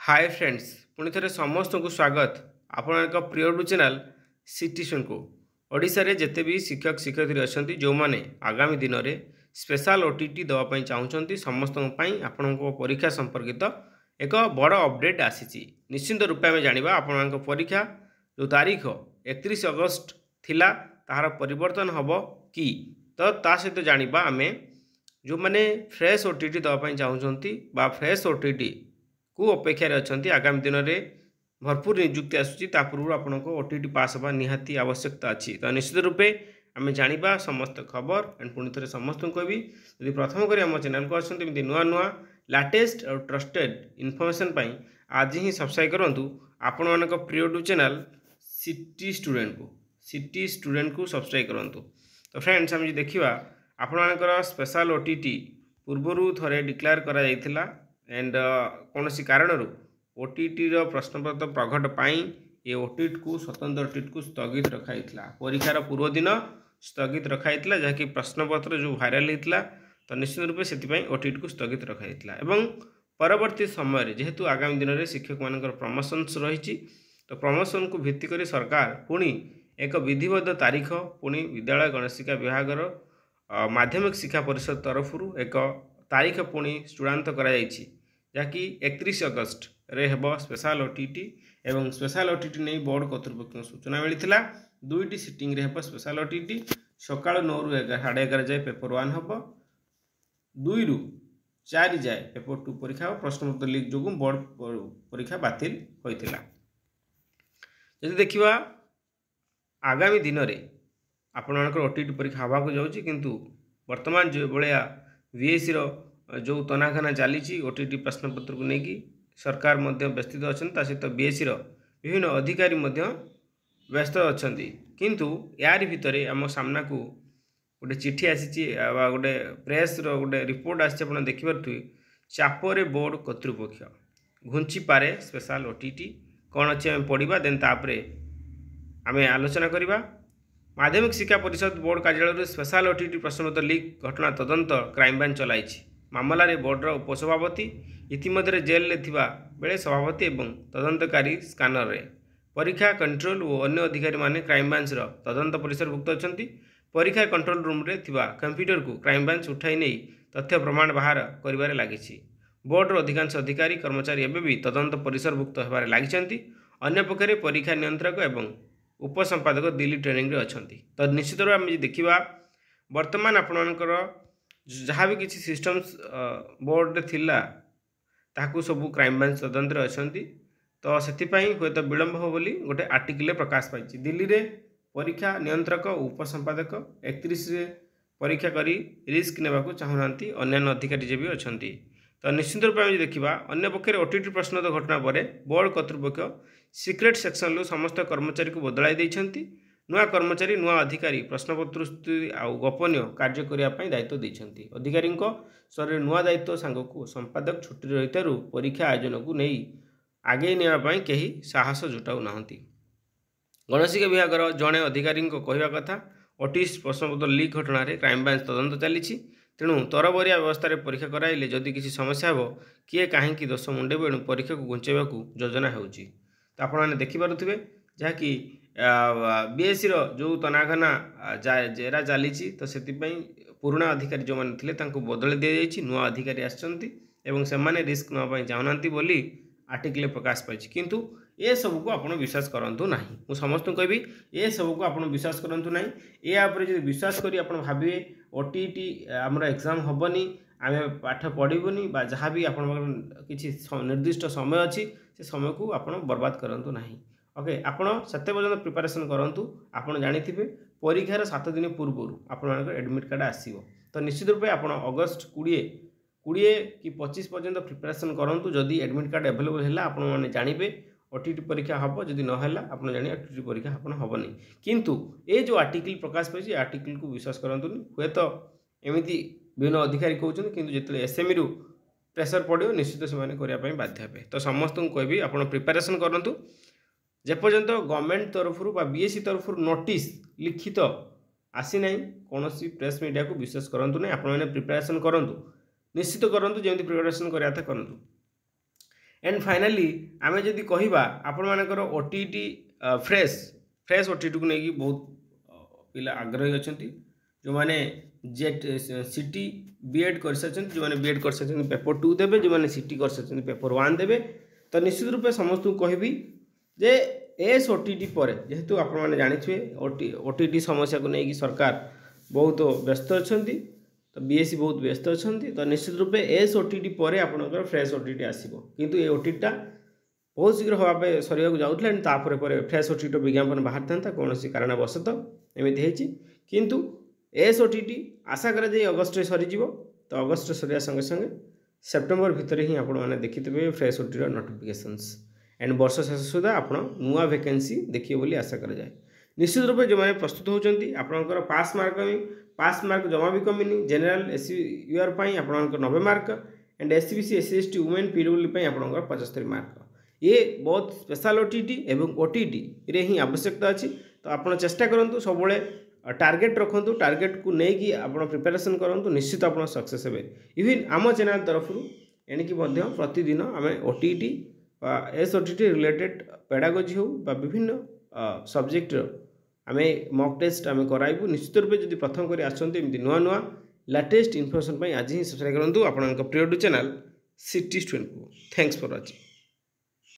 Hi friends पुणी थे समस्त को स्वागत आपण प्रिय यूट्यूब चैनल सिटीजन को ओडिशा रे जिते भी शिक्षक शिक्षयित्री अच्छा जो मैंने आगामी दिन में स्पेशल ओटीटी देवाई चाहते समस्त आपण परीक्षा संपर्कित एक बड़ अपडेट आसी निश्चिंत रूपे आम जाना आपण परीक्षा जो तारीख 31 अगस्त थिला ताहार परिवर्तन हम कि तो ता सहित जाना आम जो मैंने फ्रेश ओटीटी देवाई चाहते फ्रेश ओटीटी को अपेक्षा अच्छा आगामी दिन में भरपूर निजुक्ति आसूँ पूर्व आपण ओटीटी पास हवा निहाती आवश्यकता अच्छी तो निश्चित रूपे आम जाना समस्त खबर एंड पुणी थे समस्त कहबी यदि प्रथम कर आम चैनल को आसती नुआ नुआ लाटेस्ट और ट्रस्टेड इनफर्मेशन आज ही सब्सक्राइब करूँ आपण मान प्रिय यूट्यूब चैनल सिटी स्टूडेंट को सब्सक्राइब करूँ। तो फ्रेंड्स आम देखा आपण स्पेशल ओटीटी पूर्वर थे डिक्लेयर करा एंड कौन सी कारण ओटीटी प्रश्नपत्र प्रघट पाई ये ओटीटी को स्वतंत्र ओटीटी को स्थगित रखाई परीक्षार पूर्व दिन स्थगित रखाई जहाँकि प्रश्नपत्र जो भाइराल होता तो निश्चित रूप से ओटीटी को स्थगित रखाई परवर्ती समय जेहेतु आगामी दिन में शिक्षक मान प्रमोशन्स रही तो प्रमोशन को भित्ति कर सरकार पुणी एक विधिबद्ध तारीख पुणी विद्यालय गणशिक्षा विभाग माध्यमिक शिक्षा परिषद तरफ एक तारीख पुणी चूड़ांत कराई जहाँकि 31 अगस्त रे हेब स्पेशल ओटीटी एवं स्पेशल ओटीटी नहीं बोर्ड कर्तृपक्ष सूचना मिलता दुईटी सिटिंग रे हेब स्पेशल ओटीटी सका 9 ରୁ 11:30 जाए पेपर 1 हम 2 ରୁ 4 जाए पेपर 2 परीक्षा हो प्रश्नपत्र लीक जो बोर्ड परीक्षा बातिल होता। जदि देखा आगामी दिन में आपण ओटीटी परीक्षा हवा को जाऊँगी किंतु वर्तमान जो भाया बीएससी जो तनाघना चली ओटीटी प्रश्नपत्र को लेकिन सरकार व्यस्तित अच्छा सहित बीएससी विभिन्न अधिकारी व्यस्त अच्छा किंतु यार भितर आम सामना को गोटे चिठी आसी गोटे प्रेस गोटे रिपोर्ट आसी देखिपे चापरे बोर्ड कर्तृपक्ष घुंची पारे स्पेशल ओटीटी कौन अच्छे आम पढ़ा देन तापर आम आलोचना करवा। माध्यमिक शिक्षा परिषद बोर्ड कार्यालय स्पेशल ओटीटी प्रश्नपत्र लीक घटना तदंत क्राइमब्रांच चलाई मामलें बोर्डर उपसभापति इतिमध्य जेल बेले सभापति एवं तदंतकारी स्कानर परीक्षा कंट्रोल और अन्य अधिकारी माने क्राइमब्रांच तदंत परिसरभुक्त अच्छा परीक्षा कंट्रोल रूम रे थिबा कंप्यूटर को क्राइमब्रांच उठाई नहीं तथ्य प्रमाण बाहर कर लगी बोर्डर अधिकांश अधिकारी कर्मचारी एवं भी तदंत परिसरभुक्त होबार लगी अन्य पक्षरे परीक्षा नियंत्रक एवं उपसंपादक दिल्ली ट्रेनिंग रे अच्छा तो निश्चित रूप आम देखा वर्तमान आपणकर जहाँ भी किसी सिस्टम्स बोर्ड थिला ताकू सबू क्राइमब्रांच तदंत अच्छा तो से हे तो विलंब हो बोली गोटे आर्टिकल प्रकाश पाई दिल्ली रे परीक्षा नियंत्रक उपसंपादक 31 परीक्षा करी रिस्क नेबा को चाहूना अन्य अधिकारी जे भी अच्छा तो निश्चित रूप में देखा अन्य पक्ष ओटीटी प्रश्न घटना पर बोर्ड कर्तृपक्ष सिक्रेट सेक्शन रू समस्त कर्मचारी को बदलाई देइछंती नुआ कर्मचारी नुआ अधिकारी प्रश्नपत्र आउ गोपनीय कार्य करने दायित्व देइछंती अधिकारी स्तर नुआ दायित्व सांग को संपादक छुट्टी रही परीक्षा आयोजन को नहीं आगे नापी कहीं साहस जुटाऊ ना गणशिक्षा विभाग जड़े अधिकारी कहवा कथा ओटीटी प्रश्नपत्र लीक घटना क्राइमब्रांच तदंत चली तेणु तरबरिया व्यवस्था परीक्षा कराइले जदि किसी समस्या हो किए कहीं दोष मुंडेब एणु परीक्षा को घुंचेबा योजना हो तो आपने देखिपे जहाँकि बीएससी जो तनाघना जेरा चली तो से पुराणा अधिकारी जो मैंने थे बदल दी जाइए नुआ अधिकारी आसने रिस्क नापी चाहूना बोली आर्टिकल प्रकाश पाई किंतु ये सब को आप विश्वास करूँ ना मुझ समस्त कहबी ये सब को आप विश्वास करूँ ना यापर जो विश्वास करी आप भावे ओटीटी आमर एग्जाम हेनी आम पाठ पढ़ुनी जहाँ भी आप किसी निर्दिष्ट समय अच्छी से समय को आप बर्बाद करूँ ना ओके आपड़ से पर्यटन प्रिपेरेसन करूँ आपड़ जाथे परीक्षार 7 दिन पूर्व आप एडमिट कार्ड आसो तो निश्चित रूप आप अगस्त 20 कि 25 पर्यंत प्रिपेरेसन करूँ जदि एडमिट कार्ड एभेलेबल है आपने जानवे ओटीटी परीक्षा हम जदि नहला आप जाने ओटीटी परीक्षा आप हेनी किंतु ये जो आर्टिकल प्रकाश पाई आर्टिकल को विश्वास करूँ हे तो एमती विभिन्न अधिकारी कहते कि जिते एसएमई रु प्रेसर पड़ो निश्चित से करने बाध्य हे तो समस्त को कहबी आप प्रिपेरेसन करूँ जेपर्यंत गवर्नमेंट तरफ बीएससी तरफ नोटिस लिखित आसी ना कौन प्रेस मीडिया को विश्वास करूँ ना आप प्रिपेरेसन करूँ निश्चित करूँ जमी प्रिपेरेसन करा करूँ एंड फाइनाली आम जदि कहवा आपण ओटीटी फ्रेश ओटीटी को लेकिन बहुत पिला आग्रही अच्छा जो मैंने जेट सीटी बीएड कर सारी जो मैंने बीएड कर सारी पेपर 2 देवे जो मैंने सीटी कर सारी पेपर 1 देवे तो निश्चित रूपे समस्त को कहबी जे एस ओटीटी पर जेहेतु आपने जानिथे ओटीटी समस्या को लेकिन सरकार बहुत व्यस्त अच्छा तो बीएससी बहुत व्यस्त अच्छा तो निश्चित रूपे एस ओटीटी पर आपंकर फ्रेश ओटीटी आसो किंतु ये ओटीटा बहुत शीघ्र भाव सरिया जाऊला तापर फ्रेश ओटीटी विज्ञापन बाहर था कौन कारणवशतः एमती किंतु एस ओटीटी आशा करा अगस्ट सरीज तो अगस्ट सरिया संगे संगे सेप्टेम्बर भितर ही आपने देखिथे फ्रेश ओटीटी नोटिफिकेशंस एंड वर्ष शेष सुधा आप नुआ वैकेंसी देखिए बोली आशा करा जाए। निश्चित रूप जो मैंने प्रस्तुत होती आपंकर पास मार्क जमा भी कमिनी जनरल एस यूआर आपंकर 90 mark and SCBC SC women PWD आपंकर 75 मार्क ये बहुत स्पेशल ओटीटी एवं ओटीटी रे ही आवश्यकता अच्छी तो आप चेष्टा करूँ सब टार्गेट रखु टार्गेट को लेकिन आप प्रिपेरेसन करूँ निश्चित आप सक्सेस हे इवन आम चैनल तरफ एणिकी प्रतिदिन आम OTT S OTT related pedagogy हो विभिन्न सब्जेक्ट आम मॉक टेस्ट आम कराइबू निश्चित रूप जब प्रथम कर आसमती नुआ नुआ लेटेस्ट इनफर्मेशन आज ही सब्सक्राइब करूँ आपन प्रिय चैनल सिटी स्टूडेंट को थैंक्स फॉर वाचिंग।